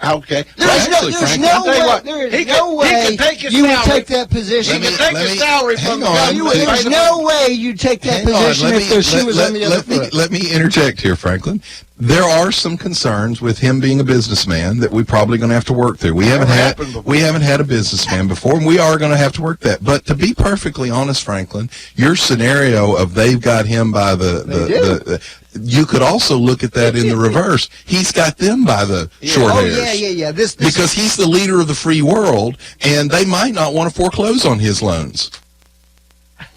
Okay. There's no way. There is no way you would take that position. He can take his salary from the government. There's no way you'd take that position if their shoe was on the other foot. Let me interject here, Franklin. There are some concerns with him being a businessman that we're probably going to have to work through. We haven't had a businessman before, and we are going to have to work that. But to be perfectly honest, Franklin, your scenario of they've got him by the you could also look at that in the reverse. He's got them by the short hairs. Yeah. Because he's the leader of the free world, and they might not want to foreclose on his loans.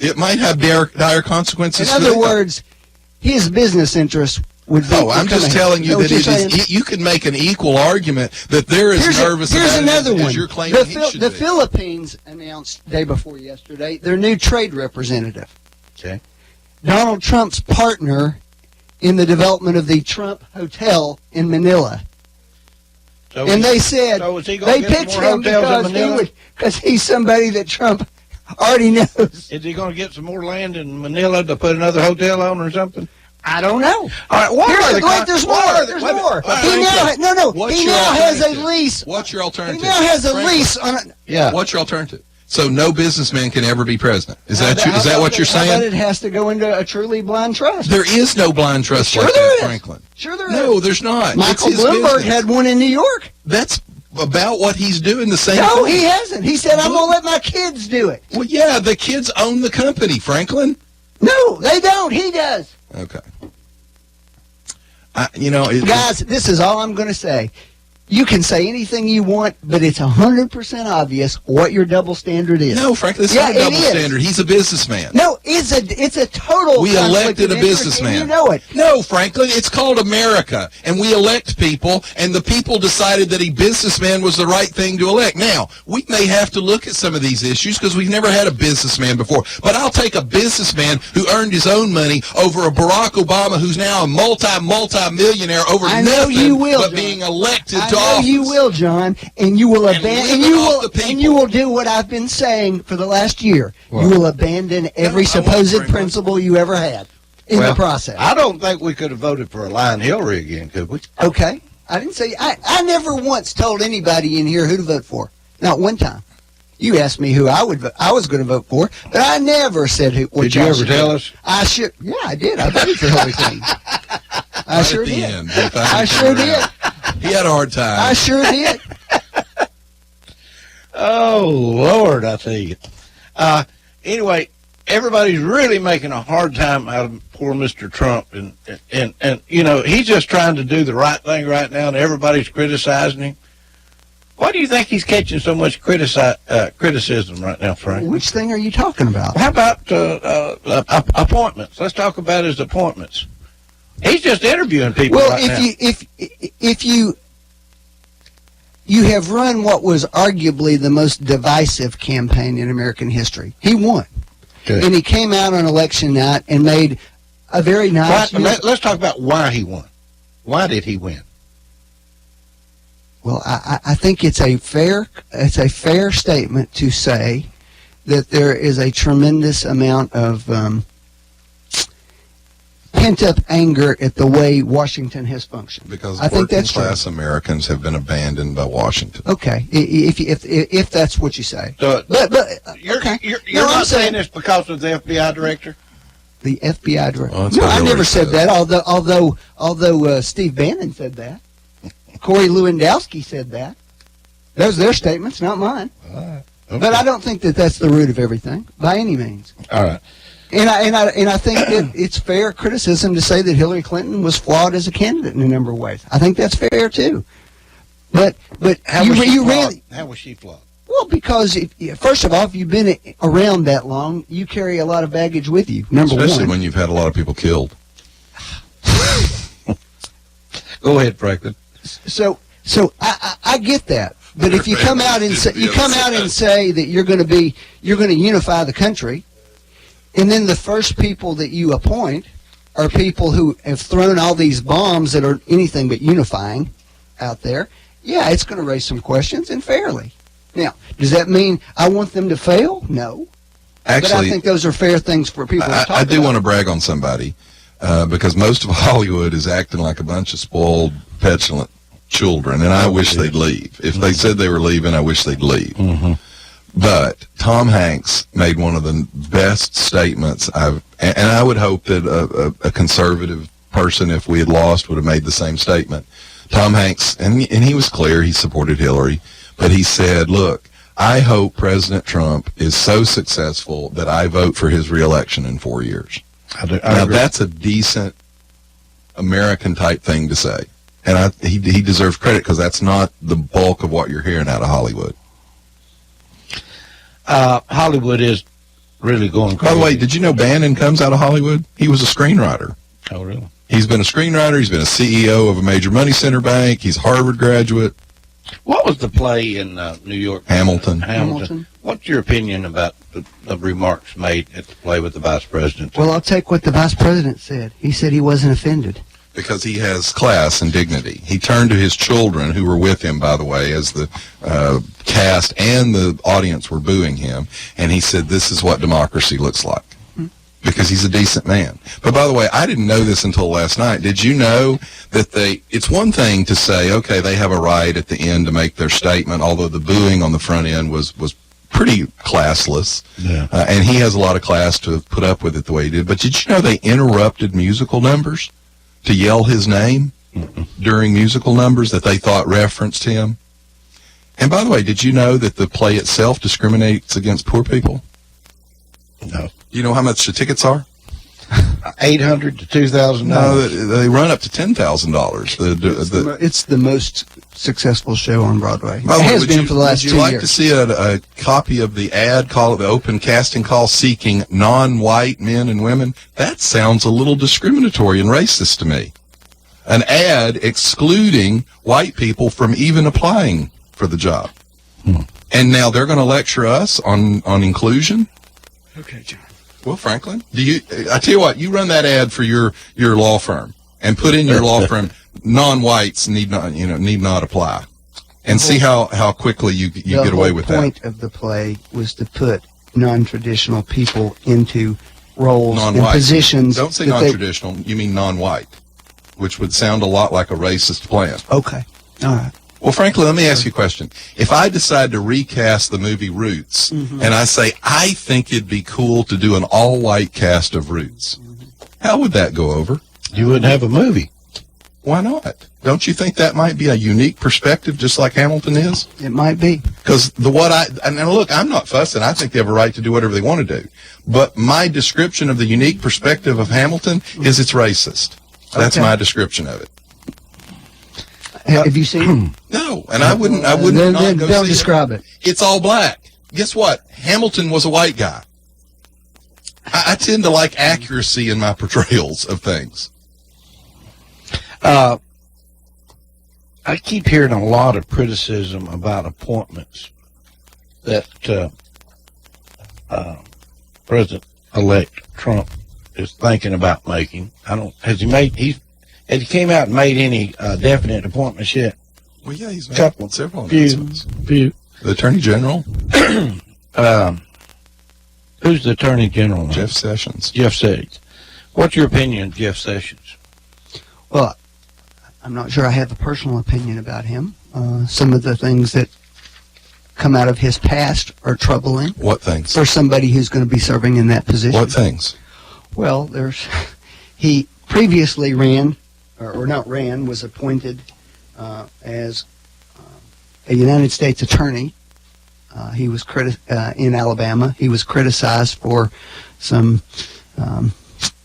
It might have dire consequences. In other words, his business interests would be. No, I'm just telling you that you can make an equal argument that they're as nervous about it as you're claiming he should be. The Philippines announced day before yesterday their new trade representative. Okay. Donald Trump's partner in the development of the Trump Hotel in Manila. And they said they picked him because he's somebody that Trump already knows. Is he going to get some more land in Manila to put another hotel on or something? I don't know. All right, there's more. There's more. He now has a lease. What's your alternative? He now has a lease on it. Yeah. What's your alternative? So no businessman can ever be president. Is that what you're saying? But it has to go into a truly blind trust. There is no blind trust like that, Franklin. Sure there is. No, there's not. Michael Bloomberg had one in New York. That's about what he's doing, the same No, thing. he hasn't. He said, I'm going to let my kids do it. Well, yeah, the kids own the company, Franklin. No, they don't. He does. Okay. Guys, this is all I'm going to say. You can say anything you want, but it's 100% obvious what your double standard is. No, frankly, it's not a double standard. He's a businessman. No, it's a total. We elected a businessman. businessman. You know it. No, frankly, it's called America, and we elect people, and the people decided that a businessman was the right thing to elect. Now, we may have to look at some of these issues because we've never had a businessman before, but I'll take a businessman who earned his own money over a Barack Obama who's now a multi-millionaire over nothing but being elected to office. You will, John, and you will abandon, and you will do what I've been saying for the last year. Well, you will abandon every supposed principle you ever had in the process. I don't think we could have voted for a lying Hillary again, could we? Okay, I didn't say. I never once told anybody in here who to vote for. Not one time. You asked me who I was going to vote for, but I never said who. Did you ever tell us? I should. Yeah, I did. I voted for Hillary Clinton. I sure did. I sure did. He had a hard time. I sure did. Oh, Lord, I tell you. Anyway, everybody's really making a hard time out of poor Mr. Trump. And you know, he's just trying to do the right thing right now, and everybody's criticizing him. Why do you think he's catching so much criticism right now, Frank? Which thing are you talking about? How about appointments? Let's talk about his appointments. He's just interviewing people right now. If you have run what was arguably the most divisive campaign in American history. He won. Okay. And he came out on election night and made a very nice... Let's talk about why he won. Why did he win? Well, I think it's a fair statement to say that there is a tremendous amount of pent-up anger at the way Washington has functioned. Because I think that's working-class Americans have been abandoned by Washington. Okay, if that's what you say. So, but you're not saying this because of the FBI director? The FBI director? Well, no, I never said that. Although Steve Bannon said that, Corey Lewandowski said that. Those are their statements, not mine. Okay. But I don't think that that's the root of everything by any means. All right. And I think that it's fair criticism to say that Hillary Clinton was flawed as a candidate in a number of ways. I think that's fair too. But how was she flawed? Well, because first of all, if you've been around that long, you carry a lot of baggage with you. Especially when you've had a lot of people killed. Go ahead, Franklin. So I get that. But if you come out and say that you're going to unify the country, and then the first people that you appoint are people who have thrown all these bombs that are anything but unifying out there, yeah, it's going to raise some questions, and fairly. Now, does that mean I want them to fail? No. Actually, but I think those are fair things for people to talk about. I do want to brag on somebody, because most of Hollywood is acting like a bunch of spoiled, petulant children, and I wish they'd leave. If they said they were leaving, I wish they'd leave. Mm-hmm. But Tom Hanks made one of the best statements and I would hope that a conservative person, if we had lost, would have made the same statement. Tom Hanks, and he was clear, he supported Hillary, but he said, look, I hope President Trump is so successful that I vote for his reelection in 4 years. I now, agree. That's a decent American-type thing to say. And he deserves credit because that's not the bulk of what you're hearing out of Hollywood. Hollywood is really going crazy. By the way, did you know Bannon comes out of Hollywood? He was a screenwriter. Oh, really? He's been a screenwriter. He's been a CEO of a major money center bank. He's a Harvard graduate. What was the play in New York? Hamilton. What's your opinion about the remarks made at the play with the vice president? Well, I'll take what the vice president said. He said he wasn't offended. Because he has class and dignity. He turned to his children, who were with him, by the way, as the cast and the audience were booing him, and he said, this is what democracy looks like. Because he's a decent man. But by the way, I didn't know this until last night. Did you know that it's one thing to say, okay, they have a right at the end to make their statement, although the booing on the front end was pretty classless. Yeah. And he has a lot of class to put up with it the way he did. But did you know they interrupted musical numbers to yell his name during musical numbers that they thought referenced him? And by the way, did you know that the play itself discriminates against poor people? No. You know how much the tickets are? $800 to $2,000. No, they run up to $10,000. It's the most successful show on Broadway. By the It way, has been for the last 2 years. Would you like to see a copy of the ad call, the open casting call seeking non-white men and women? That sounds a little discriminatory and racist to me. An ad excluding white people from even applying for the job. And now they're going to lecture us on inclusion? Okay, John. Well, Franklin, I tell you what, you run that ad for your law firm and put in your law firm, non-whites need not apply, and see how quickly you get away with that. The point of the play was to put non-traditional people into roles and positions. Don't say that non-traditional, you mean non-white, which would sound a lot like a racist plan. Okay. All right. Well, Franklin, let me ask you a question. If I decide to recast the movie Roots, and I say, I think it'd be cool to do an all-white cast of Roots, how would that go over? You wouldn't have a movie. Why not? Don't you think that might be a unique perspective, just like Hamilton is? It might be. Because and look, I'm not fussing. I think they have a right to do whatever they want to do. But my description of the unique perspective of Hamilton is it's racist. That's my description of it. Have you seen it? No, and I wouldn't not go don't see describe it. It's all black. Guess what? Hamilton was a white guy. I tend to like accuracy in my portrayals of things. I keep hearing a lot of criticism about appointments that President-elect Trump is thinking about making. Has he came out and made any definite appointments yet? Well, yeah, he's made several few. announcements. The Attorney General? Who's the Attorney General now? Jeff Sessions. Jeff Sessions. What's your opinion of Jeff Sessions? Well, I'm not sure I have a personal opinion about him. Some of the things that come out of his past are troubling. What things? For somebody who's going to be serving in that position. What things? Well, he previously was appointed as a United States attorney. He was in Alabama. He was criticized for some,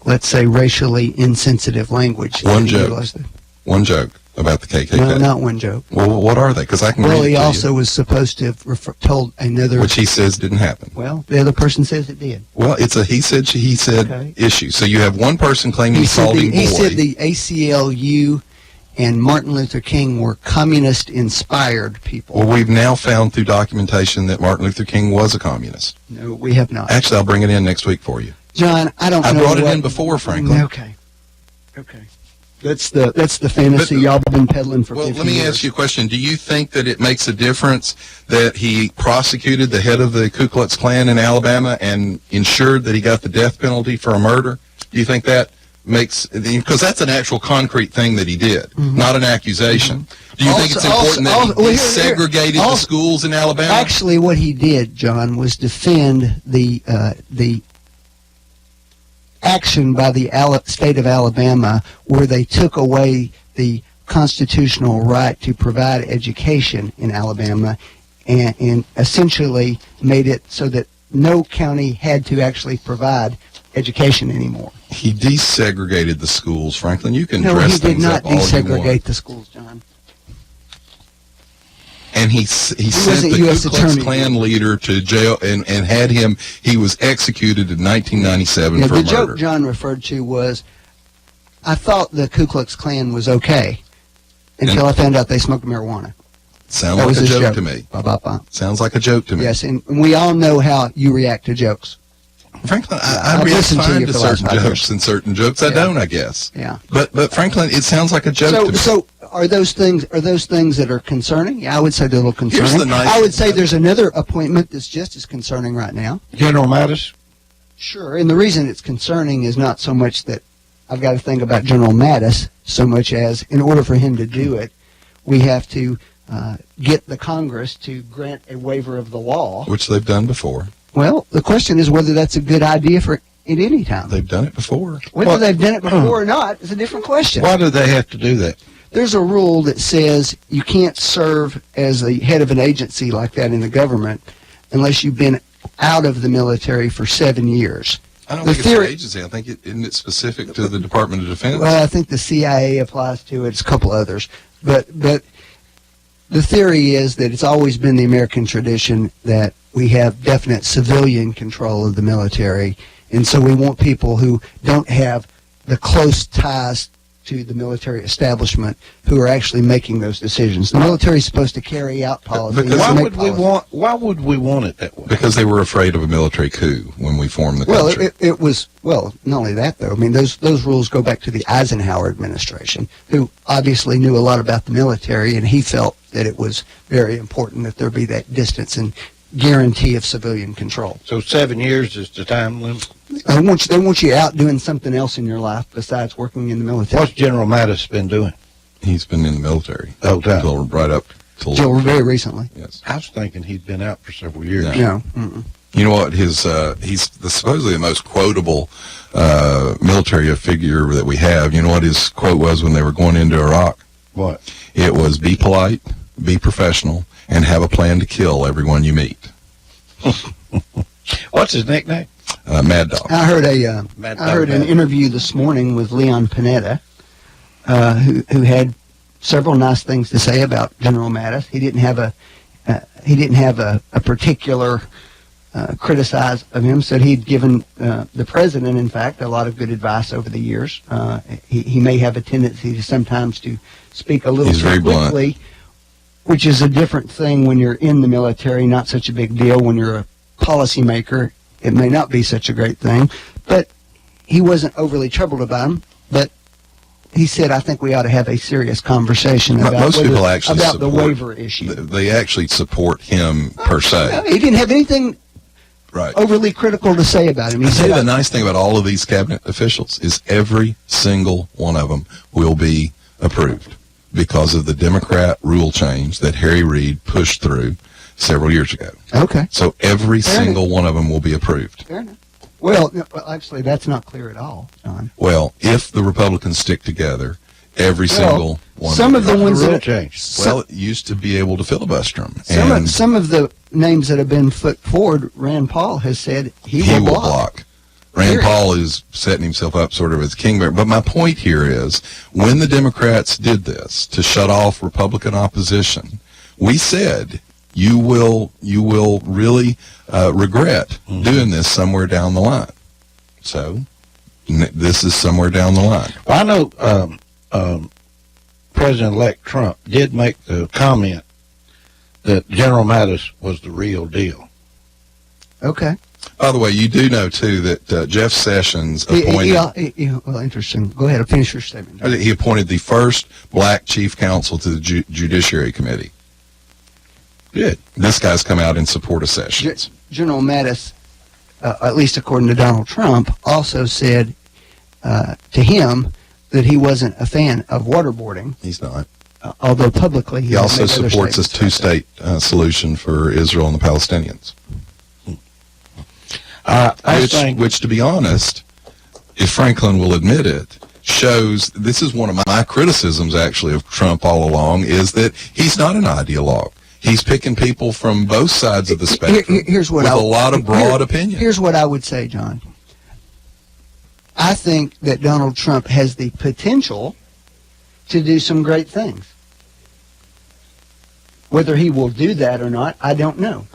let's say, racially insensitive language. One joke about the KKK. No, not one joke. Well, what are they? Because I can read it Well, he to also you. was supposed to have told another... Which he says didn't happen. Well, the other person says it did. Well, it's a he said, she said issue. So you have one person claiming he called him boy. He said the ACLU and Martin Luther King were communist-inspired people. Well, we've now found through documentation that Martin Luther King was a communist. No, we have not. Actually, I'll bring it in next week for you. John, I don't know. I brought it in before, Franklin. Okay. That's the fantasy y'all been peddling for 50 years. Well, let me ask you a question. Do you think that it makes a difference that he prosecuted the head of the Ku Klux Klan in Alabama and ensured that he got the death penalty for a murder? Do you think that makes, because that's an actual concrete thing that he did, not an accusation. Do you think it's important that he segregated the schools in Alabama? Actually, what he did, John, was defend the action by the state of Alabama where they took away the constitutional right to provide education in Alabama and essentially made it so that no county had to actually provide education anymore. He desegregated the schools, Franklin. You can No, dress he did things not up all you want. desegregate the schools, John. And he sent the Ku Klux Klan leader to jail and had him, he was executed in 1997 for The murder. joke John referred to was, I thought the Ku Klux Klan was okay until I found out they smoked marijuana. Sounds That like was a his joke joke. to me. Ba-ba-ba. Sounds like a joke to me. Yes, and we all know how you react to jokes. Franklin, I I've react listened to fine you to for the last certain 5 years. jokes and certain jokes I don't, I guess. Yeah. But Franklin, it sounds like a joke to me. So are those things that are concerning? Yeah, I would say they're a little concerning. Here's the nice I would say there's another appointment that's just as concerning right now. General Mattis? Sure, and the reason it's concerning is not so much that I've got to think about General Mattis so much as in order for him to do it, we have to get the Congress to grant a waiver of the law. Which they've done before. Well, the question is whether that's a good idea for at any time. They've done it before. Whether they've done it before or not is a different question. Why do they have to do that? There's a rule that says you can't serve as the head of an agency like that in the government unless you've been out of the military for 7 years. I don't The think theory- it's an agency. I think isn't it specific to the Department of Defense? Well, I think the CIA applies to it. It's a couple others. But the theory is that it's always been the American tradition that we have definite civilian control of the military. And so we want people who don't have the close ties to the military establishment who are actually making those decisions. The military is supposed to carry out policy. Because Why would we want it that way? Because they were afraid of a military coup when we formed the Well, country. it was, well, not only that, though. I mean, those rules go back to the Eisenhower administration, who obviously knew a lot about the military, and he felt that it was very important that there be that distance and guarantee of civilian control. So 7 years is the time limit? They want you out doing something else in your life besides working in the military. What's General Mattis been doing? He's been in the military. The whole time? Until right up till Till very recently. Yes. I was thinking he'd been out for several years. No. Mm-mm. You know what? He's supposedly the most quotable military figure that we have. You know what his quote was when they were going into Iraq? What? It was, "Be polite, be professional, and have a plan to kill everyone you meet." What's his nickname? Mad Dog. I heard Mad I heard Dog. an interview this morning with Leon Panetta, who had several nice things to say about General Mattis. He didn't have a particular criticize of him. Said he'd given the president, in fact, a lot of good advice over the years. He may have a tendency to sometimes to speak a little He's too very blunt. quickly, which is a different thing when you're in the military. Not such a big deal when you're a policymaker. It may not be such a great thing, but he wasn't overly troubled about him. But he said, "I think we ought to have a serious conversation about Most people actually about the support- waiver issue." They actually support him per se. He didn't have anything Right. overly critical to say about him. He I tell said, you, the nice thing about all of these cabinet officials is every single one of them will be approved because of the Democrat rule change that Harry Reid pushed through several years ago. "Okay, So every Fair single one of them will be approved. fair enough." Well, no, actually, that's not clear at all, John. Well, if the Republicans stick together, every single one. some will of be the approved. ones The rule that change. Well, it used to be able to filibuster them. some of the names that have been put forward, Rand Paul has said he will block. Rand Period. Paul is setting himself up sort of as king. But my point here is, when the Democrats did this to shut off Republican opposition, we said you will really regret doing this somewhere down the line. So this is somewhere down the line. Well, I know President-elect Trump did make the comment that General Mattis was the real deal. Okay. By the way, you do know too that Jeff Sessions appointed. Well, interesting. Go ahead. Finish your statement, John. He appointed the first black chief counsel to the Judiciary Committee. Good. This guy's come out in support of Sessions. General Mattis, at least according to Donald Trump, also said to him that he wasn't a fan of waterboarding, He's not. although publicly He has also made other supports a statements. two-state solution for Israel and the Palestinians. I think Which, to be honest, if Franklin will admit it, shows, this is one of my criticisms actually of Trump all along, is that he's not an ideologue. He's picking people from both sides of the spectrum Here's what with a lot of broad opinion. Here's what I would say, John. I think that Donald Trump has the potential to do some great things. Whether he will do that or not, I don't know.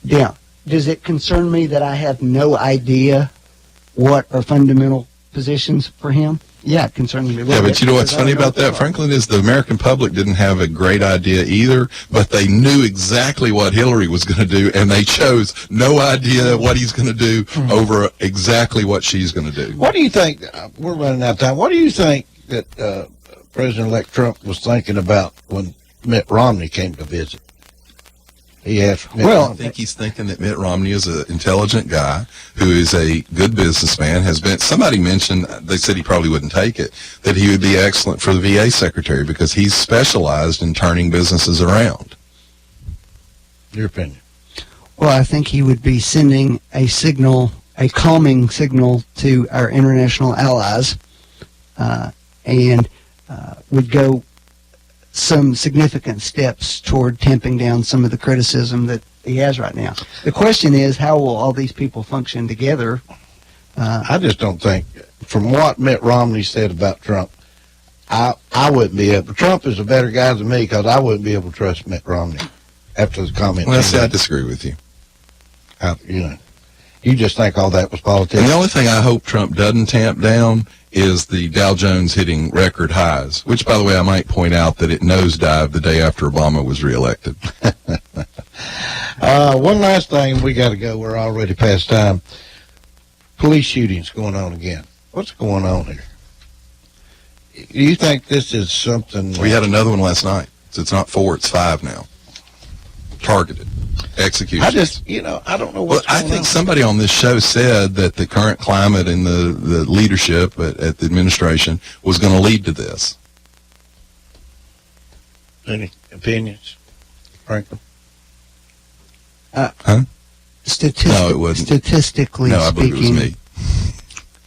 Yeah. Does it concern me that I have no idea what are fundamental positions for him? Yeah, it concerns me a little Yeah, bit. but you know what's because I funny don't know about that, what they are. Franklin, is the American public didn't have a great idea either, but they knew exactly what Hillary was going to do, and they chose no idea what he's going to do over exactly what she's going to do. What do you think? We're running out of time. What do you think that President-elect Trump was thinking about when Mitt Romney came to visit? He asked Mitt I Romney. think he's thinking that Mitt Romney is an intelligent guy who is a good businessman, has been, somebody mentioned, they said he probably wouldn't take it, that he would be excellent for the VA secretary because he's specialized in turning businesses around. Your opinion? Well, I think he would be sending a signal, a calming signal to our international allies, and would go some significant steps toward tamping down some of the criticism that he has right now. The question is, how will all these people function together I just don't think, from what Mitt Romney said about Trump, I wouldn't be able. Trump is a better guy than me because I wouldn't be able to trust Mitt Romney after the comment. Well, see, I disagree with you. You just think all that was politics. And the only thing I hope Trump doesn't tamp down is the Dow Jones hitting record highs, which, by the way, I might point out that it nosedived the day after Obama was reelected. One last thing, we got to go. We're already past time. Police shootings going on again. What's going on here? Do you think this is something? We had another one last night. So it's not 4, it's 5 now. Targeted. Execution. I don't know what's going on. I think somebody on this show said that the current climate in the leadership at the administration was going to lead to this. Any opinions, Franklin? No, it wasn't. Statistically no, I believe speaking. It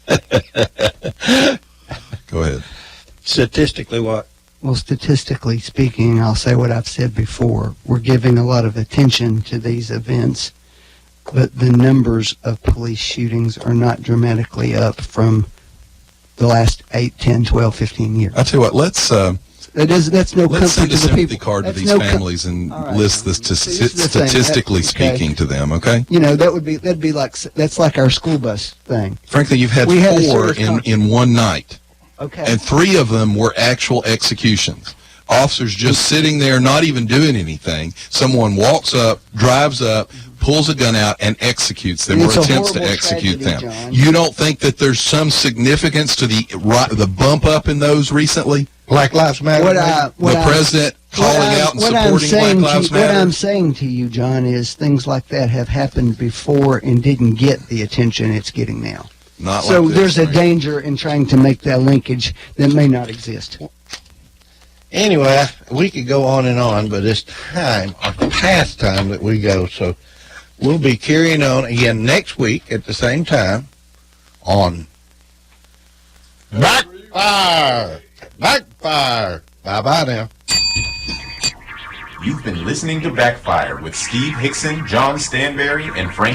was me. Go ahead. Statistically what? Well, statistically speaking, I'll say what I've said before. We're giving a lot of attention to these events, but the numbers of police shootings are not dramatically up from the last 8, 10, 12, 15 years. I'll tell you what, let's that's no let's comfort send a to the sympathy people. card to That's these no families and right. list this statistically speaking to them, okay? You know, that'd be like, that's like our school bus thing. Frankly, you've had We had a 4 serious in one night. Okay. And 3 of them were actual executions. Officers just sitting there, not even doing anything. Someone walks up, drives up, pulls a gun out, and executes them, or It's a attempts to horrible execute tragedy, them. John. You don't think that there's some significance to the bump up in those recently? Black Lives Matter. The president calling out and supporting Black Lives Matter? What I'm saying to you, John, is things like that have happened before and didn't get the attention it's getting now. Not so like this, there's a right? danger in trying to make that linkage that may not exist. Anyway, we could go on and on, but it's past time that we go. So we'll be carrying on again next week at the same time on Backfire. Backfire. Bye-bye now. You've been listening to Backfire with Steve Hickson, John Stanberry, and Frank